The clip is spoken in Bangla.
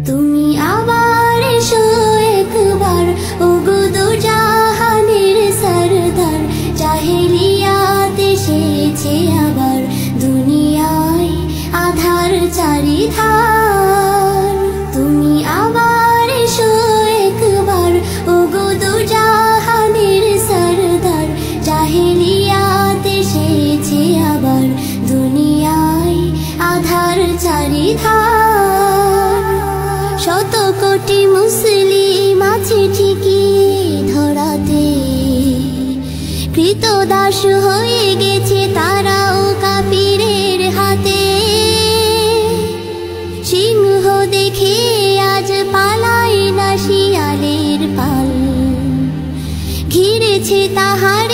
তুমি আবার এসো একবার, ওগো দু জাহানের সরদার। জাহেলিয়াত এসেছে আবার, দুনিয়ায় আধার চারিধার। তুমি আবার এসো একবার, ওগো দু জাহানের সরদার। জাহেলিয়াত এসেছে আবার, দুনিয়ায় আধার চারিধার। শত কোটি মুসলিম আছে ঠিকই ধরাতে, কৃতদাস হয়ে গেছে তারাও কাফিরের হাতে। সিংহ দেখে আজ পালায় না শিয়ালের পাল, ঘিরেছে তাহার